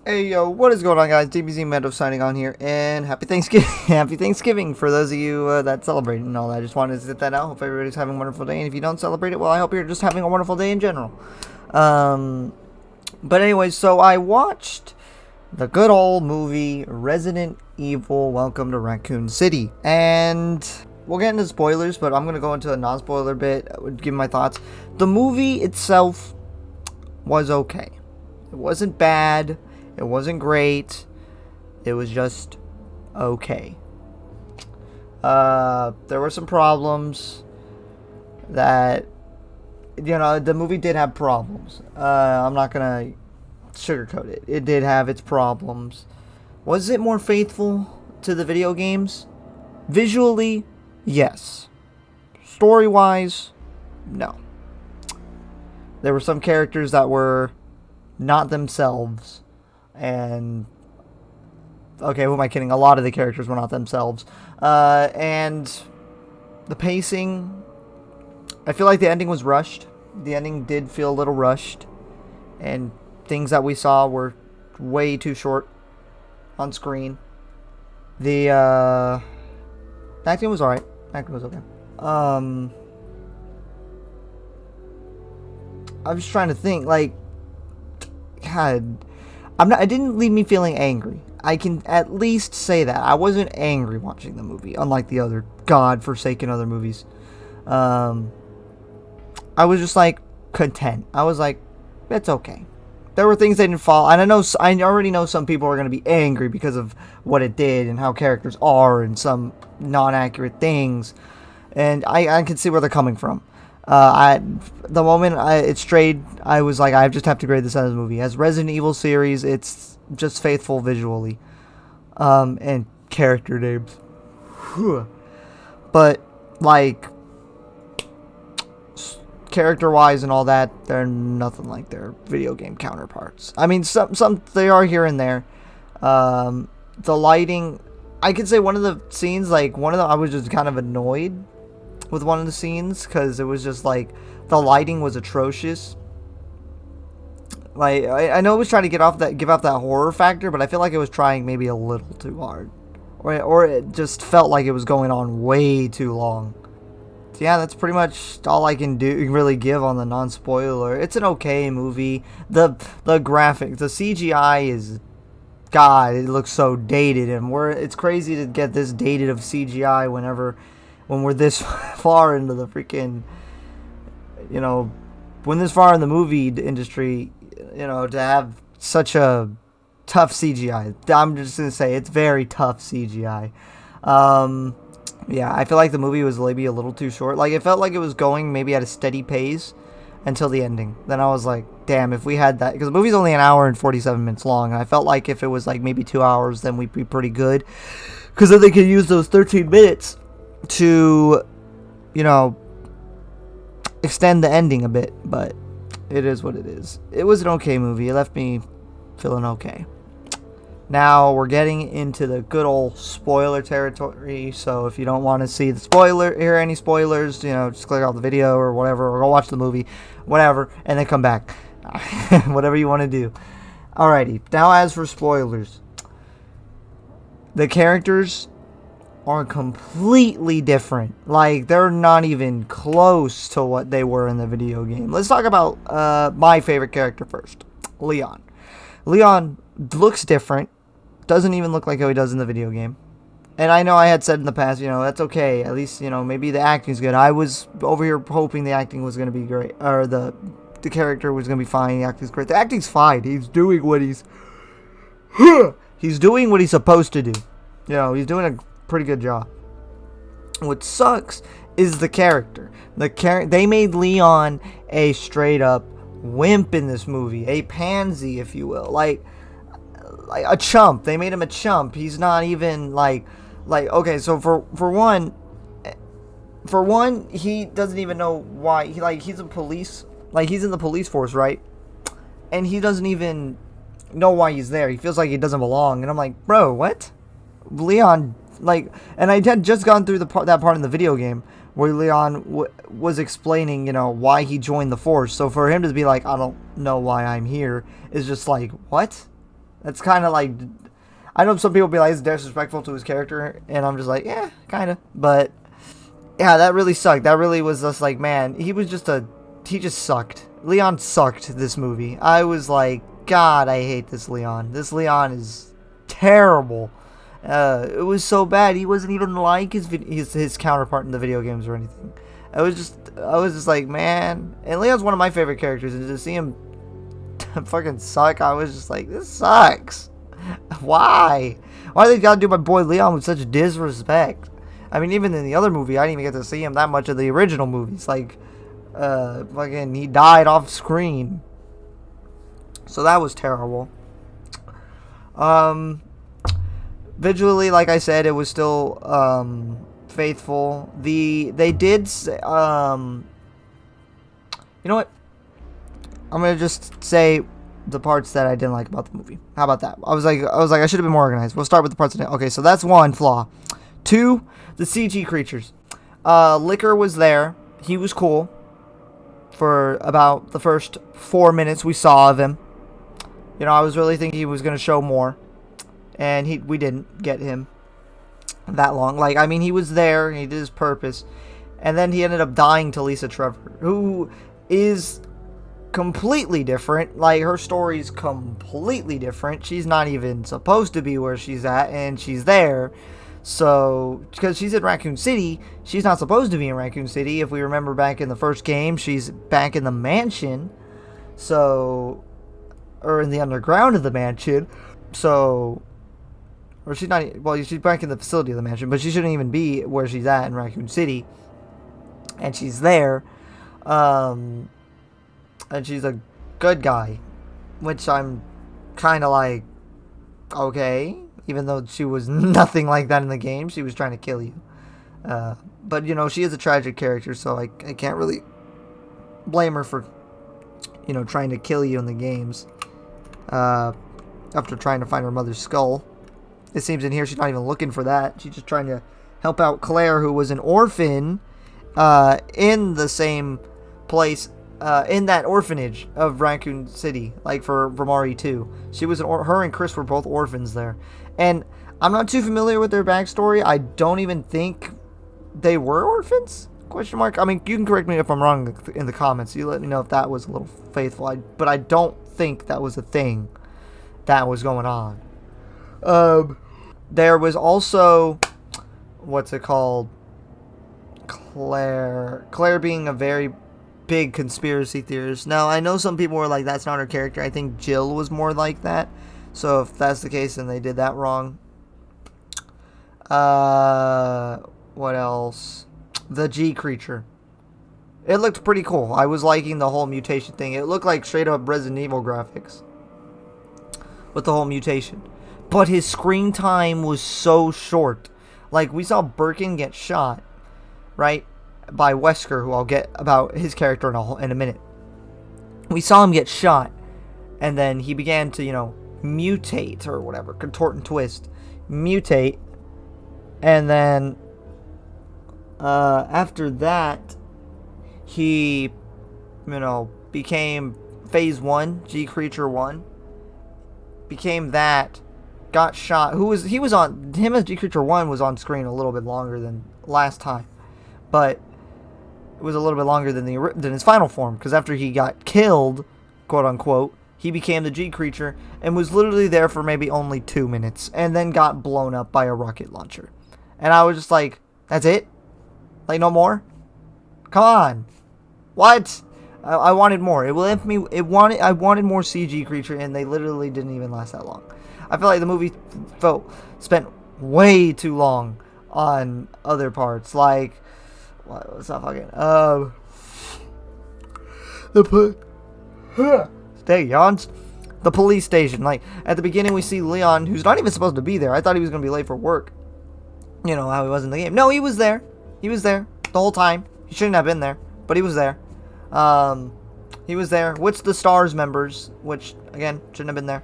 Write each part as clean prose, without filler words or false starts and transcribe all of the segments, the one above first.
Hey yo, what is going on, guys? DBZ Mando signing on here, and happy Thanksgiving! Happy Thanksgiving for those of you that celebrate and all that. I just wanted to get that out. Hope everybody's having a wonderful day, and if you don't celebrate it, well, I hope you're just having a wonderful day in general. Um, but anyways, so I watched the good old movie Resident Evil: Welcome to Raccoon City, and we'll get into spoilers, but I'm gonna go into a non-spoiler bit. I would give my thoughts. The movie itself was okay. It wasn't bad. It wasn't great. It was just okay. There were some problems that, the movie did have problems. I'm not going to sugarcoat it. It did have its problems. Was it more faithful to the video games? Visually, yes. Story-wise, no. There were some characters that were not themselves. And okay, who am I kidding? A lot of the characters were not themselves. And the pacing, I feel like the ending was rushed. The ending did feel a little rushed, and things that we saw were way too short on screen. The acting was alright. Acting was okay. I'm just trying to think, like, God, it didn't leave me feeling angry. I can at least say that. I wasn't angry watching the movie, unlike the other god-forsaken other movies. I was just, like, content. I was like, it's okay. There were things that didn't fall, and I already know some people are going to be angry because of what it did and how characters are and some non-accurate things, and I can see where they're coming from. The moment it strayed, I was like, I just have to grade this as a movie. As Resident Evil series, it's just faithful visually, and character names. But like, character-wise and all that, they're nothing like their video game counterparts. I mean, some they are here and there. The lighting, I could say one of the scenes, like one of them, I was just kind of annoyed with one of the scenes because it was just like the lighting was atrocious. Like, I know it was trying to give off that horror factor, but I feel like it was trying maybe a little too hard, or it just felt like it was going on way too long. So yeah, that's pretty much all I can really give on the non-spoiler. It's an okay movie. The graphics, the CGI is, God, it looks so dated, and it's crazy to get this dated of CGI when we're this far into the freaking, when this far in the movie industry, to have such a tough CGI. I'm just going to say it's very tough CGI. Yeah, I feel like the movie was maybe a little too short. Like, it felt like it was going maybe at a steady pace until the ending. Then I was like, damn, if we had that, because the movie's only an hour and 47 minutes long, and I felt like if it was like maybe 2 hours, then we'd be pretty good, because then they could use those 13 minutes to, extend the ending a bit. But it is what it is. It was an okay movie. It left me feeling okay. Now we're getting into the good old spoiler territory. So if you don't want to hear any spoilers, just click off the video or whatever, or go watch the movie, whatever, and then come back. Whatever you want to do. Alrighty. Now, as for spoilers, the characters are completely different. Like, they're not even close to what they were in the video game. Let's talk about my favorite character first, Leon. Leon looks different. Doesn't even look like how he does in the video game. And I know I had said in the past, that's okay. At least, maybe the acting's good. I was over here hoping the acting was going to be great, or the character was going to be fine. The acting's great. The acting's fine. He's doing what he's doing what he's supposed to do. He's doing a pretty good job. What sucks is the character. They made Leon a straight up wimp in this movie, a pansy, if you will, like a chump. They made him a chump. He's not even like okay. So for one, he doesn't even know why he's a police. Like, he's in the police force, right? And he doesn't even know why he's there. He feels like he doesn't belong. And I'm like, bro, what? Leon, and I had just gone through that part in the video game where Leon was explaining, why he joined the force. So for him to be like, I don't know why I'm here, is just like, what? That's kind of like, I know some people be like, it's disrespectful to his character, and I'm just like, yeah, kind of. But, yeah, that really sucked. That really was just like, man, he just sucked. Leon sucked this movie. I was like, God, I hate this Leon. This Leon is terrible. It was so bad. He wasn't even like his counterpart in the video games or anything. I was just like, man. And Leon's one of my favorite characters, and to see him fucking suck, I was just like, this sucks. Why? Why they gotta do my boy Leon with such disrespect? I mean, even in the other movie, I didn't even get to see him that much of the original movies. Like, fucking, he died off screen. So that was terrible. Visually, like I said, it was still faithful. They did say, you know what? I'm gonna just say the parts that I didn't like about the movie. How about that? I was like, I should have been more organized. We'll start with the parts that okay. So that's one flaw. Two, the CG creatures. Liquor was there. He was cool for about the first 4 minutes we saw of him. You know, I was really thinking he was gonna show more. And we didn't get him that long. Like, I mean, he was there. He did his purpose. And then he ended up dying to Lisa Trevor, who is completely different. Like, her story's completely different. She's not even supposed to be where she's at, and she's there. So, because she's in Raccoon City, she's not supposed to be in Raccoon City. If we remember back in the first game, she's back in the mansion. So, or in the underground of the mansion. So... Or she's not, well, she's back in the facility of the mansion, but she shouldn't even be where she's at in Raccoon City. And she's there. And she's a good guy. Which I'm kind of like, okay. Even though she was nothing like that in the game. She was trying to kill you. But, you know, she is a tragic character, so I can't really blame her for, you know, trying to kill you in the games. After trying to find her mother's skull. It seems in here she's not even looking for that. She's just trying to help out Claire, who was an orphan in the same place, in that orphanage of Raccoon City, like for Mari 2. She was her and Chris were both orphans there. And I'm not too familiar with their backstory. I don't even think they were orphans? Question mark. I mean, you can correct me if I'm wrong in the comments. You let me know if that was a little faithful. But I don't think that was a thing that was going on. There was also, what's it called? Claire being a very big conspiracy theorist. Now, I know some people were like, that's not her character. I think Jill was more like that. So if that's the case, then they did that wrong. What else? The G creature. It looked pretty cool. I was liking the whole mutation thing. It looked like straight up Resident Evil graphics. With the whole mutation. But his screen time was so short. Like, we saw Birkin get shot, right, by Wesker, who I'll get about his character in a minute. We saw him get shot, and then he began to, you know, mutate, or whatever, contort and twist. Mutate, and then, after that, he, you know, became Phase 1, G Creature 1. Became that... Got shot. Him as G Creature 1 was on screen a little bit longer than last time. But it was a little bit longer than his final form. Because after he got killed, quote unquote, he became the G Creature and was literally there for maybe only 2 minutes. And then got blown up by a rocket launcher. And I was just like, that's it? Like, no more? Come on. What? I wanted more. I wanted more CG Creature, and they literally didn't even last that long. I feel like the movie spent way too long on other parts. Like, what's that fucking? Stay yawns. The police station. Like, at the beginning, we see Leon, who's not even supposed to be there. I thought he was gonna be late for work. You know how he was in the game. No, he was there. He was there the whole time. He shouldn't have been there, but he was there. He was there with the STARS members, which again shouldn't have been there.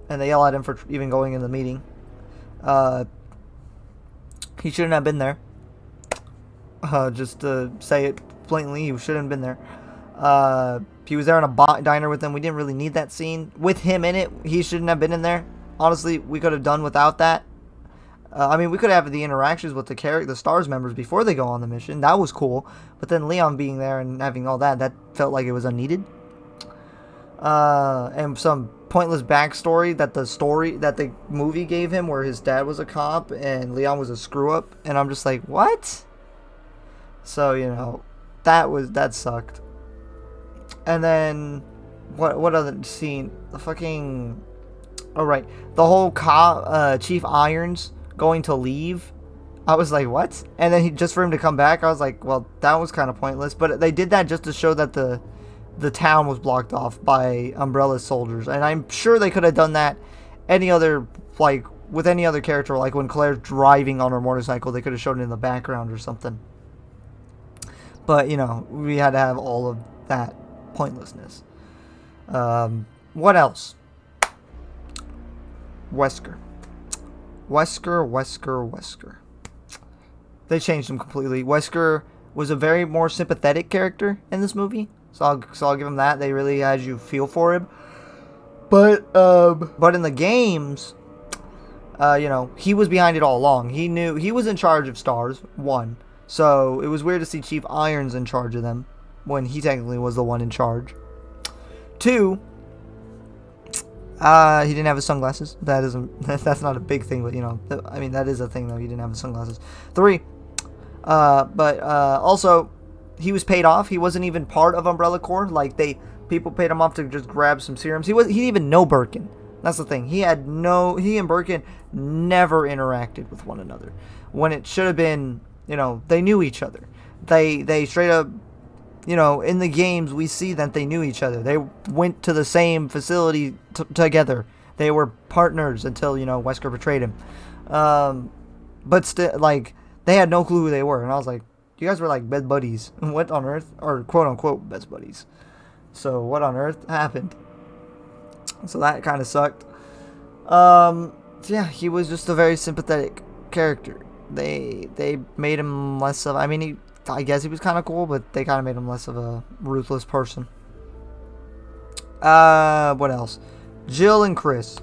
And they yell at him for even going in the meeting. He shouldn't have been there. Just to say it blatantly, he shouldn't have been there. He was there in a diner with them. We didn't really need that scene with him in it. He shouldn't have been in there. Honestly, we could have done without that. I mean, we could have the interactions with the STARS members before they go on the mission. That was cool. But then Leon being there and having all that felt like it was unneeded. And some pointless backstory that the movie gave him, where his dad was a cop and Leon was a screw up, and I'm just like, what? So that sucked. And then what other scene? The fucking the whole Chief Irons going to leave. I was like, what? And then just for him to come back, I was like, well, that was kind of pointless. But they did that just to show that the town was blocked off by Umbrella soldiers, and I'm sure they could have done that with any other character, like when Claire's driving on her motorcycle, they could have shown it in the background or something. But we had to have all of that pointlessness. What else? Wesker. They changed him completely. Wesker was a very more sympathetic character in this movie. So I'll give him that. They really had you feel for him. But in the games, he was behind it all along. He knew he was in charge of STARS, one. So it was weird to see Chief Irons in charge of them when he technically was the one in charge. Two, he didn't have his sunglasses. That's not a big thing, but I mean, that is a thing though. He didn't have his sunglasses. Three, but also, he was paid off. He wasn't even part of Umbrella Corps. Like, people paid him off to just grab some serums. He didn't even know Birkin. That's the thing. He and Birkin never interacted with one another. When it should have been, they knew each other. They straight up, in the games, we see that they knew each other. They went to the same facility together. They were partners until, Wesker betrayed him. But still, they had no clue who they were. And I was like, you guys were like best buddies. What on earth? Or quote unquote best buddies. So what on earth happened? So that kind of sucked. Yeah, he was just a very sympathetic character. They made him less of, I guess he was kind of cool, but they kind of made him less of a ruthless person. What else? Jill and Chris.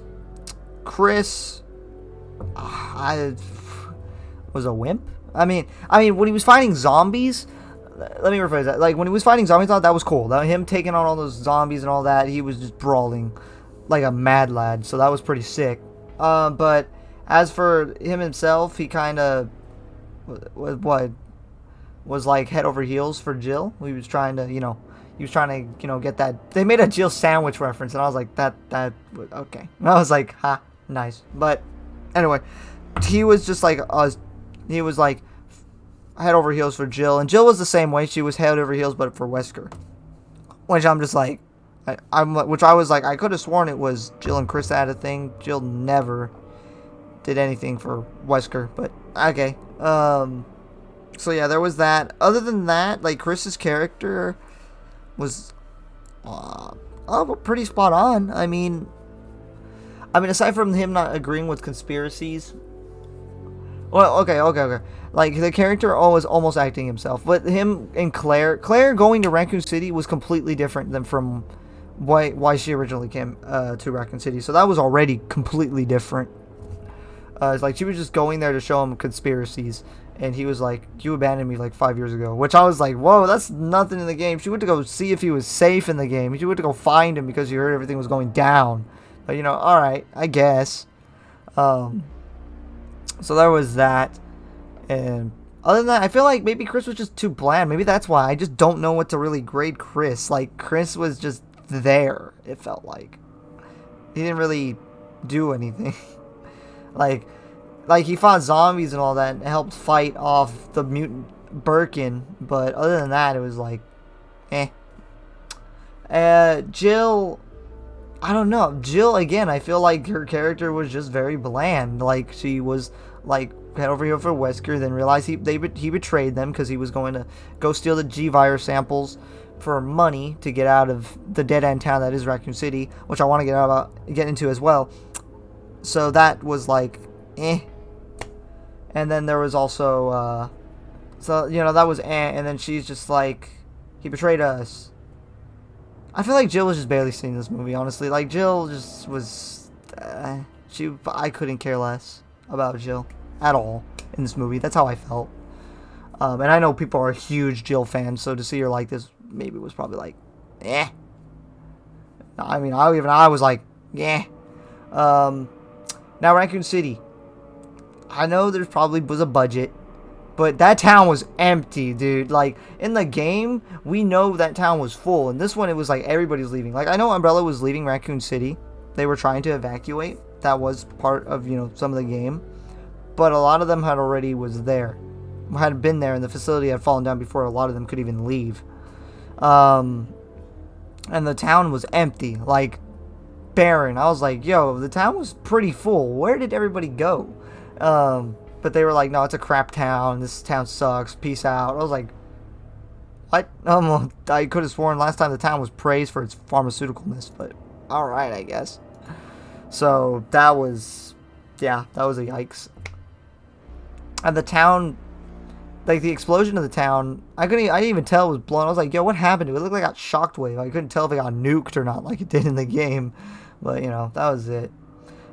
Chris, I was a wimp. I mean, when he was fighting zombies, let me rephrase that. Like, when he was fighting zombies, I thought that was cool. Him taking on all those zombies and all that, he was just brawling like a mad lad. So that was pretty sick. But as for him himself, he kind of was like head over heels for Jill. He was trying to, get that. They made a Jill sandwich reference, and I was like, that okay. And I was like, ha, nice. But anyway, he was just like us. He was like head over heels for Jill, and Jill was the same way. She was head over heels, but for Wesker, which I'm just like, I was like, I could have sworn it was Jill and Chris that had a thing. Jill never did anything for Wesker, but okay. So yeah, there was that. Other than that, like, Chris's character was pretty spot on. I mean, aside from him not agreeing with conspiracies. Well, okay. Like, the character was almost acting himself. But him and Claire going to Raccoon City was completely different than from why she originally came to Raccoon City. So that was already completely different. It's like she was just going there to show him conspiracies. And he was like, you abandoned me like 5 years ago. Which I was like, whoa, that's nothing in the game. She went to go see if he was safe in the game. She went to go find him because she heard everything was going down. But, alright, I guess. So there was that. And other than that, I feel like maybe Chris was just too bland. Maybe that's why. I just don't know what to really grade Chris. Like, Chris was just there, it felt like. He didn't really do anything. like he fought zombies and all that and helped fight off the mutant Birkin. But other than that, it was like, eh. Jill, I don't know. Jill, again, I feel like her character was just very bland. Like, she was, like, head over here for Wesker, then realized he betrayed them because he was going to go steal the G-Virus samples for money to get out of the dead-end town that is Raccoon City, which I want to get into as well. So that was, like, eh. And then there was also, that was eh. And then she's just like, he betrayed us. I feel like Jill was just barely seen in this movie, honestly. Like, Jill just was... I couldn't care less about Jill at all in this movie. That's how I felt. And I know people are huge Jill fans, so to see her like this maybe was probably like, eh. I mean, I was like, yeah. Now, Raccoon City. I know there's probably was a budget, but that town was empty, dude. Like, in the game, we know that town was full. And this one, it was like everybody's leaving. Like, I know Umbrella was leaving Raccoon City. They were trying to evacuate. That was part of, you know, some of the game. But a lot of them had already was there. Had been there, and the facility had fallen down before a lot of them could even leave. And the town was empty. Like, barren. I was like, yo, the town was pretty full. Where did everybody go? But they were like, no, it's a crap town. This town sucks. Peace out. I was like, what? I could have sworn last time the town was praised for its pharmaceuticalness, but alright, I guess. So, that was a yikes. And the town, like, the explosion of the town, I didn't even tell it was blown. I was like, yo, what happened to it? It looked like it got shockwave. I couldn't tell if it got nuked or not like it did in the game. But, you know, that was it.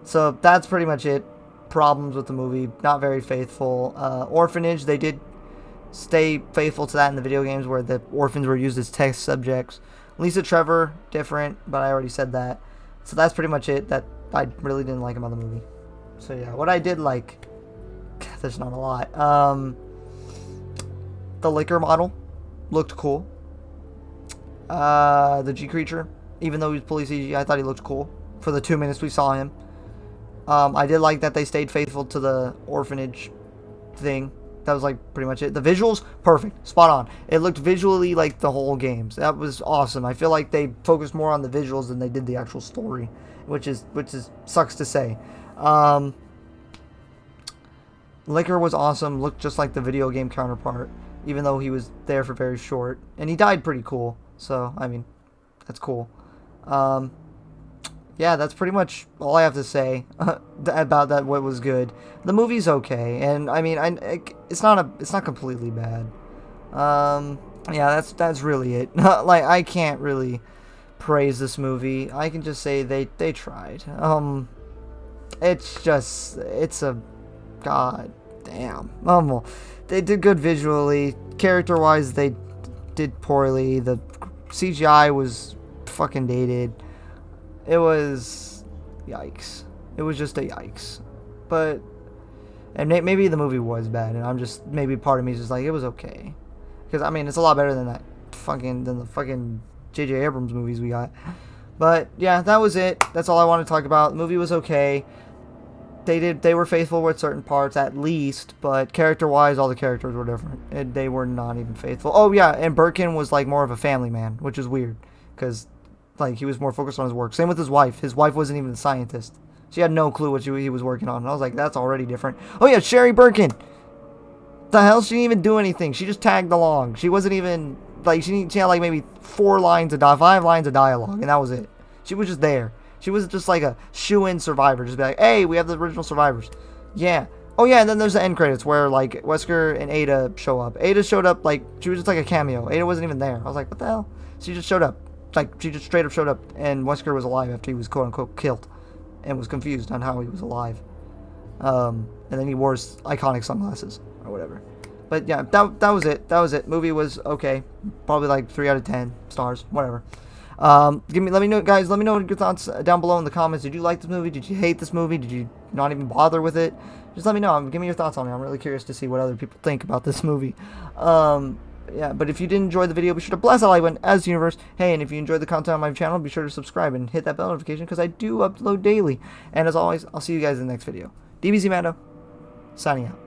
So, that's pretty much it. Problems with the movie, not very faithful. Orphanage, they did stay faithful to that in the video games where the orphans were used as test subjects. Lisa Trevor, different, but I already said that. So that's pretty much it. That I really didn't like about the movie. So yeah, what I did like, there's not a lot. The liquor model looked cool. The G creature, even though he was fully CG, I thought he looked cool for the 2 minutes we saw him. I did like that they stayed faithful to the orphanage thing. That was like pretty much it. The visuals, perfect, spot on. It looked visually like the whole games. That was awesome. I feel like they focused more on the visuals than they did the actual story, which is sucks to say. Liquor was awesome. Looked just like the video game counterpart, even though he was there for very short, and he died pretty cool. So I mean, that's cool. Yeah, that's pretty much all I have to say about that. What was good. The movie's okay, and I mean, it's not completely bad. Yeah, that's really it. Like, I can't really praise this movie. I can just say they tried. It's a god damn. They did good visually. Character wise, they did poorly. The CGI was fucking dated. It was yikes. It was just a yikes. But, and maybe the movie was bad, and I'm just, maybe part of me is just like, it was okay. Because, I mean, it's a lot better than the fucking J.J. Abrams movies we got. But, yeah, that was it. That's all I wanted to talk about. The movie was okay. They were faithful with certain parts, at least, but character-wise, all the characters were different. And they were not even faithful. Oh, yeah, and Birkin was, like, more of a family man, which is weird. Because, like, he was more focused on his work. Same with his wife. His wife wasn't even a scientist. She had no clue what he was working on. And I was like, that's already different. Oh, yeah, Sherry Birkin. The hell? She didn't even do anything. She just tagged along. She wasn't even, like, she had, like, maybe 5 lines of dialogue, and that was it. She was just there. She was just, like, a shoo-in survivor. Just be like, hey, we have the original survivors. Yeah. Oh, yeah, and then there's the end credits where, like, Wesker and Ada show up. Ada showed up, like, she was just, like, a cameo. Ada wasn't even there. I was like, what the hell? She just showed up. Like, she just straight up showed up, and Wesker was alive after he was quote-unquote killed, and was confused on how he was alive. And then he wore his iconic sunglasses, or whatever. But yeah, that was it. That was it. Movie was okay. Probably like 3 out of 10 stars, whatever. Let me know, guys, let me know your thoughts down below in the comments. Did you like this movie? Did you hate this movie? Did you not even bother with it? Just let me know. Give me your thoughts on it. I'm really curious to see what other people think about this movie. Yeah, but if you did enjoy the video, be sure to blast that like button as the universe. Hey, and if you enjoyed the content on my channel, be sure to subscribe and hit that bell notification because I do upload daily. And as always, I'll see you guys in the next video. DBZ Mando, signing out.